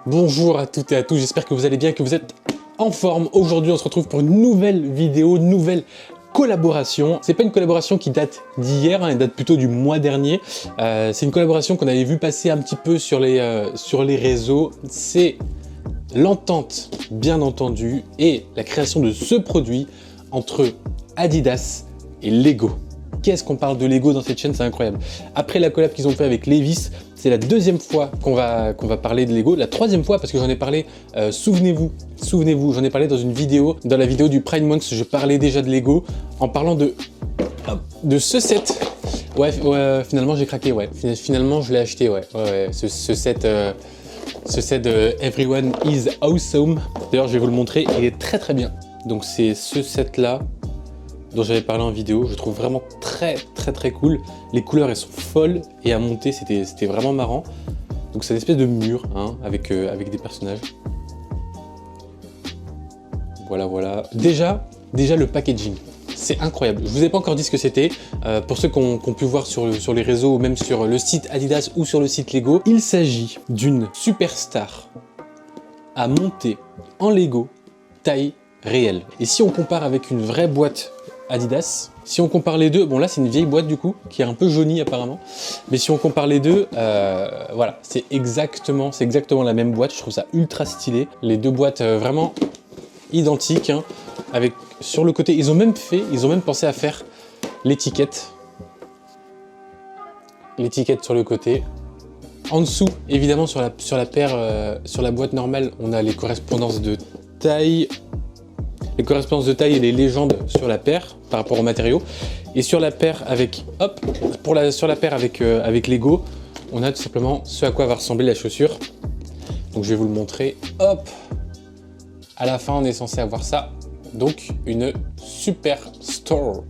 Bonjour à toutes et à tous, j'espère que vous allez bien, que vous êtes en forme. Aujourd'hui, on se retrouve pour une nouvelle vidéo, une nouvelle collaboration. C'est pas une collaboration qui date d'hier, elle date plutôt du mois dernier. C'est une collaboration qu'on avait vu passer un petit peu sur les réseaux. C'est l'entente, bien entendu, et la création de ce produit entre Adidas et Lego. Qu'est-ce qu'on parle de Lego dans cette chaîne, c'est incroyable. Après la collab qu'ils ont fait avec Levi's, c'est la deuxième fois qu'on va parler de Lego. La troisième fois parce que j'en ai parlé, souvenez-vous, j'en ai parlé dans une vidéo, dans la vidéo du Pride Month, je parlais déjà de Lego en parlant de ce set. Ouais, finalement j'ai craqué, ouais. Finalement je l'ai acheté, ouais. Ce set Everyone is Awesome. D'ailleurs je vais vous le montrer, il est très très bien. Donc c'est ce set là dont j'avais parlé en vidéo, je trouve vraiment très cool. Les couleurs elles sont folles et à monter c'était vraiment marrant. Donc c'est une espèce de mur hein, avec des personnages. Voilà. Déjà le packaging, c'est incroyable. Je vous ai pas encore dit ce que c'était. Pour ceux qui ont pu voir sur les réseaux ou même sur le site Adidas ou sur le site Lego, il s'agit d'une superstar à monter en Lego taille réelle. Et si on compare avec une vraie boîte Adidas, si on compare les deux, bon là c'est une vieille boîte du coup, qui est un peu jaunie apparemment, mais si on compare les deux, voilà, c'est exactement la même boîte, je trouve ça ultra stylé. Les deux boîtes vraiment identiques, hein, avec sur le côté, ils ont même pensé à faire l'étiquette sur le côté. En dessous, évidemment sur la paire, sur la boîte normale, on a les correspondances de taille. Les correspondances de taille et les légendes sur la paire par rapport aux matériaux. Et sur la paire avec, avec Lego, on a tout simplement ce à quoi va ressembler la chaussure. Donc je vais vous le montrer. Hop. À la fin, on est censé avoir ça. Donc une super store.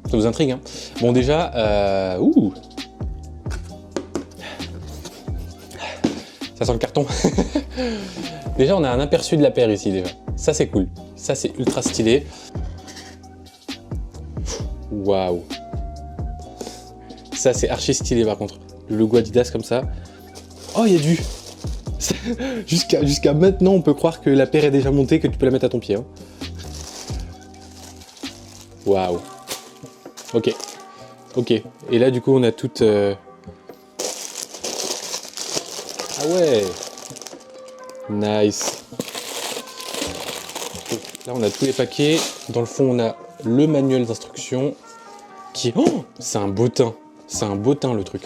Ça vous intrigue, hein? Bon déjà, ça sent le carton. Déjà, on a un aperçu de la paire ici, déjà. Ça, c'est cool. Ça, c'est ultra stylé. Waouh. Ça, c'est archi stylé, par contre. Le logo Adidas, comme ça. Oh, il y a du... Jusqu'à maintenant, on peut croire que la paire est déjà montée, que tu peux la mettre à ton pied. Hein. Waouh. Ok. Et là, du coup, on a toute... Ah ouais. Nice. Là, on a tous les paquets. Dans le fond, on a le manuel d'instruction qui est... Oh, c'est un bottin. C'est un bottin, le truc.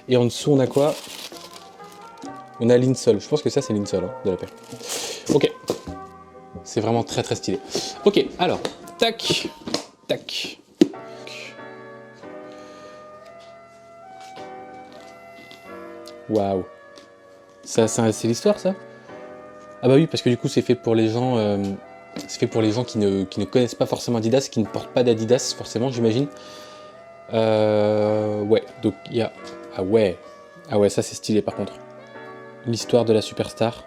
Et en dessous, on a quoi? On a l'insole. Je pense que ça, c'est l'insole hein, de la paire. Ok. C'est vraiment très stylé. Ok, alors. Tac. Waouh. Ça, c'est l'histoire, ça? Ah bah oui, parce que du coup, c'est fait pour les gens, qui ne connaissent pas forcément Adidas, qui ne portent pas d'Adidas, forcément, j'imagine. Ouais, donc il y a... Ah ouais, ça c'est stylé par contre. L'histoire de la superstar.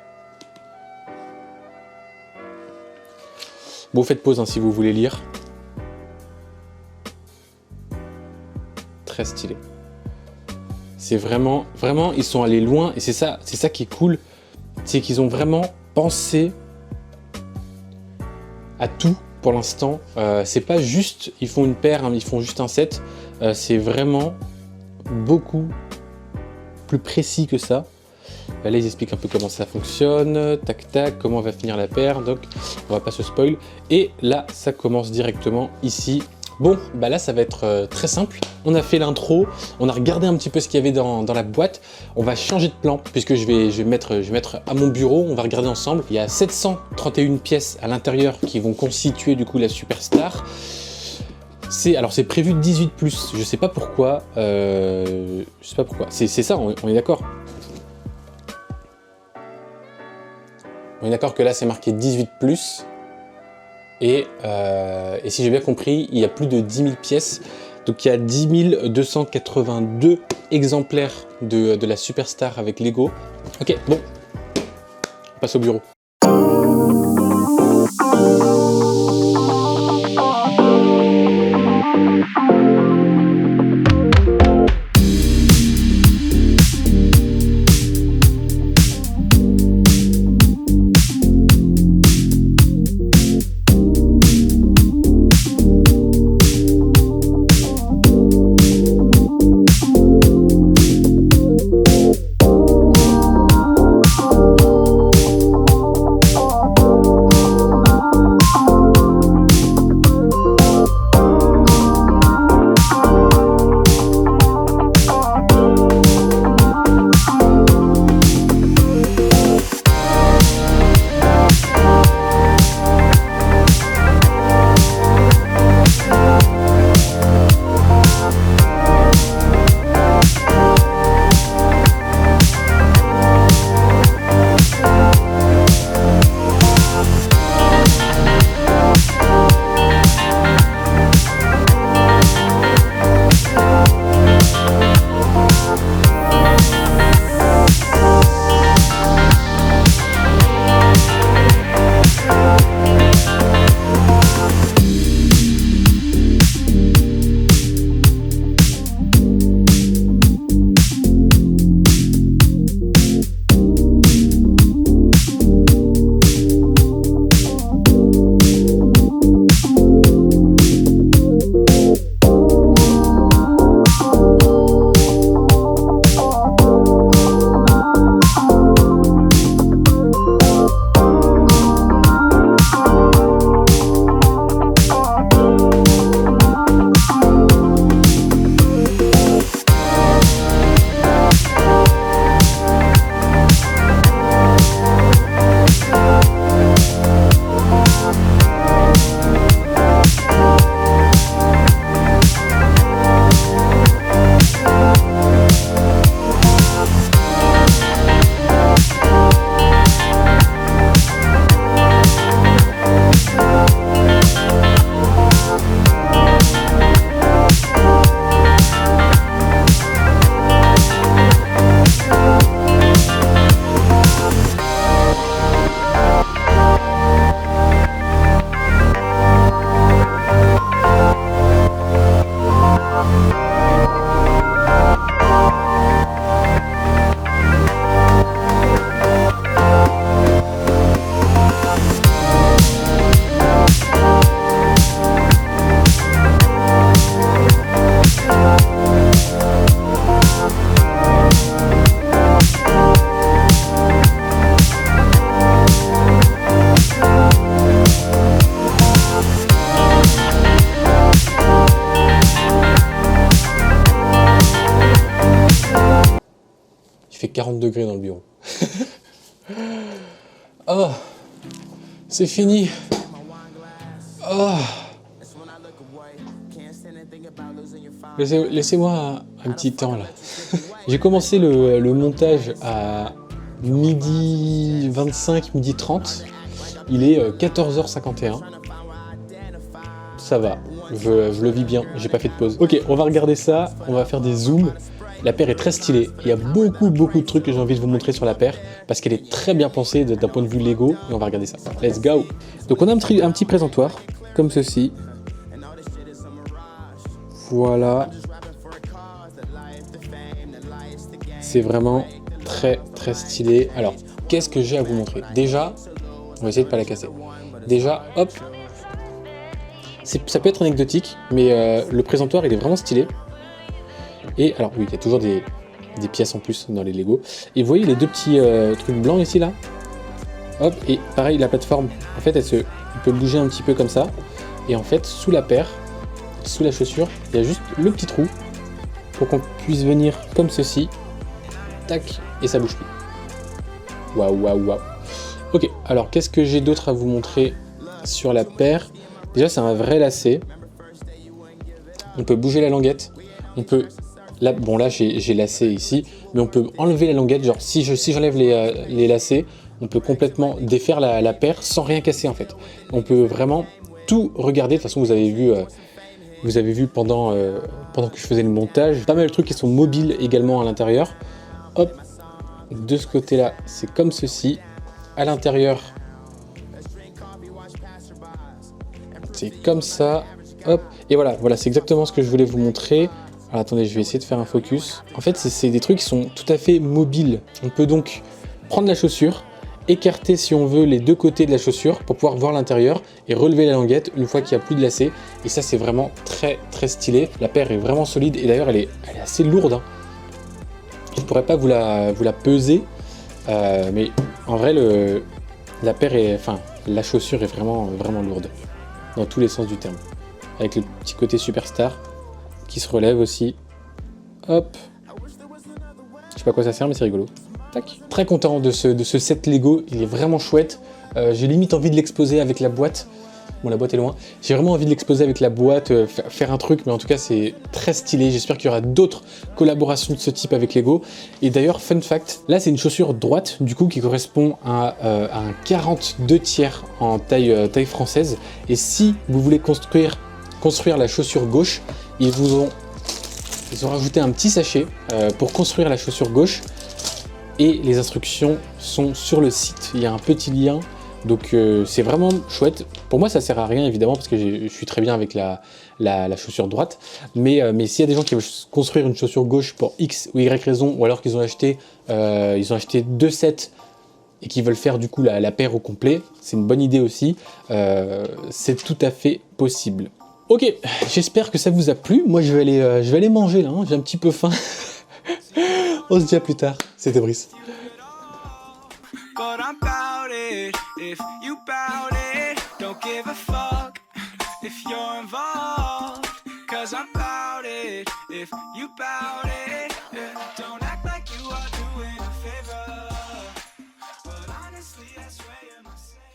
Bon, faites pause hein, si vous voulez lire. Très stylé. C'est vraiment, ils sont allés loin, et c'est ça qui est cool, c'est qu'ils ont vraiment pensé à tout pour l'instant. C'est pas juste, ils font une paire, hein, ils font juste un set, c'est vraiment beaucoup plus précis que ça. Là, ils expliquent un peu comment ça fonctionne, tac, comment va finir la paire, donc on va pas se spoil. Et là, ça commence directement ici. Bon, bah là, ça va être très simple. On a fait l'intro, on a regardé un petit peu ce qu'il y avait dans la boîte. On va changer de plan, puisque je vais mettre à mon bureau, on va regarder ensemble. Il y a 731 pièces à l'intérieur qui vont constituer du coup la superstar. Alors c'est prévu 18+, je sais pas pourquoi. C'est ça, on est d'accord. On est d'accord que là, c'est marqué 18+. Et si j'ai bien compris, il y a plus de 10 000 pièces. Donc il y a 10 282 exemplaires de la superstar avec Lego. Ok, bon, on passe au bureau. fait 40 degrés dans le bureau. Oh, c'est fini. Oh. Laissez-moi un petit temps là. J'ai commencé le montage à midi 25, midi 30. Il est 14h51. Ça va, je le vis bien, j'ai pas fait de pause. Ok, on va regarder ça, on va faire des zooms. La paire est très stylée. Il y a beaucoup de trucs que j'ai envie de vous montrer sur la paire parce qu'elle est très bien pensée d'un point de vue Lego et on va regarder ça. Let's go! Donc on a un petit présentoir comme ceci. Voilà. C'est vraiment très stylé. Alors, qu'est-ce que j'ai à vous montrer? Déjà, on va essayer de pas la casser. Déjà, hop. Ça peut être anecdotique, mais le présentoir il est vraiment stylé. Et alors oui, il y a toujours des pièces en plus dans les Lego. Et vous voyez les deux petits trucs blancs ici là. Hop, et pareil la plateforme, en fait elle peut bouger un petit peu comme ça. Et en fait sous la paire, sous la chaussure, il y a juste le petit trou pour qu'on puisse venir comme ceci. Tac, et ça bouge plus. Waouh. Ok, alors qu'est-ce que j'ai d'autre à vous montrer sur la paire? Déjà c'est un vrai lacet. On peut bouger la languette. On peut... Là, bon là j'ai lacet ici, mais on peut enlever la languette, genre si j'enlève les lacets, on peut complètement défaire la paire sans rien casser en fait. On peut vraiment tout regarder, de toute façon vous avez vu pendant que je faisais le montage, pas mal de trucs qui sont mobiles également à l'intérieur. Hop, de ce côté là, c'est comme ceci, à l'intérieur, c'est comme ça, hop, et voilà, c'est exactement ce que je voulais vous montrer. Alors attendez, je vais essayer de faire un focus. En fait, c'est des trucs qui sont tout à fait mobiles. On peut donc prendre la chaussure, écarter si on veut les deux côtés de la chaussure pour pouvoir voir l'intérieur et relever la languette une fois qu'il n'y a plus de lacets. Et ça, c'est vraiment très stylé. La paire est vraiment solide et d'ailleurs, elle est assez lourde. Hein. Je ne pourrais pas vous la peser, mais en vrai, la chaussure est vraiment lourde dans tous les sens du terme. Avec le petit côté superstar qui se relève aussi. Hop. Je sais pas à quoi ça sert, mais c'est rigolo. Tac. Très content de ce set Lego, il est vraiment chouette. J'ai limite envie de l'exposer avec la boîte. Bon, la boîte est loin. J'ai vraiment envie de l'exposer avec la boîte, faire un truc, mais en tout cas, c'est très stylé. J'espère qu'il y aura d'autres collaborations de ce type avec Lego. Et d'ailleurs, fun fact, là, c'est une chaussure droite, du coup, qui correspond à un 42 tiers en taille française. Et si vous voulez construire la chaussure gauche, ils ont rajouté un petit sachet pour construire la chaussure gauche et les instructions sont sur le site. Il y a un petit lien, donc c'est vraiment chouette. Pour moi, ça sert à rien évidemment parce que je suis très bien avec la chaussure droite. Mais s'il y a des gens qui veulent construire une chaussure gauche pour X ou Y raison, ou alors qu'ils ont acheté 2 sets et qui veulent faire du coup la paire au complet, c'est une bonne idée aussi. C'est tout à fait possible. Ok, j'espère que ça vous a plu. Moi, je vais aller manger là, hein. J'ai un petit peu faim. On se dit à plus tard. C'était Brice. Honestly, I swear you're my savior.